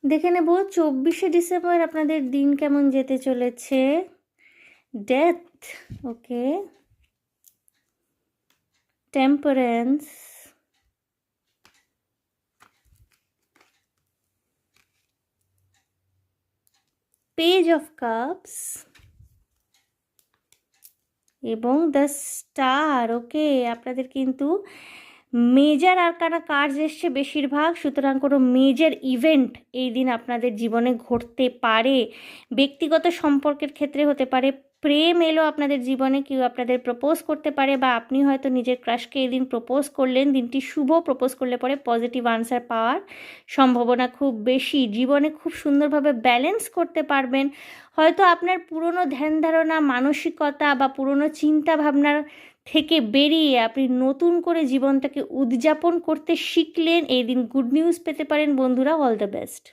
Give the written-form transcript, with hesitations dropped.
দেখে নেব 24শে ডিসেম্বর আপনাদের দিন কেমন যেতে চলেছে। Death, okay, temperance, page of cups এবং দ্য স্টার। ওকে, আপনাদের কিন্তু মেজর আরকানা কার্ডস এসছে বেশিরভাগ, সুতরাং কোনো মেজর ইভেন্ট এই দিন আপনাদের জীবনে ঘটতে পারে। ব্যক্তিগত সম্পর্কের ক্ষেত্রে হতে পারে, প্রেম এলো আপনাদের জীবনে, কেউ আপনাদের প্রপোজ করতে পারে, বা আপনি হয়তো নিজের ক্রাশকে এই দিন প্রপোজ করলেন। দিনটি শুভ, প্রপোজ করলে পরে পজিটিভ আনসার পাওয়ার সম্ভাবনা খুব বেশি। জীবনে খুব সুন্দরভাবে ব্যালেন্স করতে পারবেন। হয়তো আপনার পুরনো ধ্যান ধারণা, মানসিকতা বা পুরনো চিন্তা ভাবনার থেকে বেরিয়ে আপনি নতুন করে জীবনটাকে উদযাপন করতে শিখলেন। এই দিন গুড নিউজ পেতে পারেন বন্ধুরা। All the best.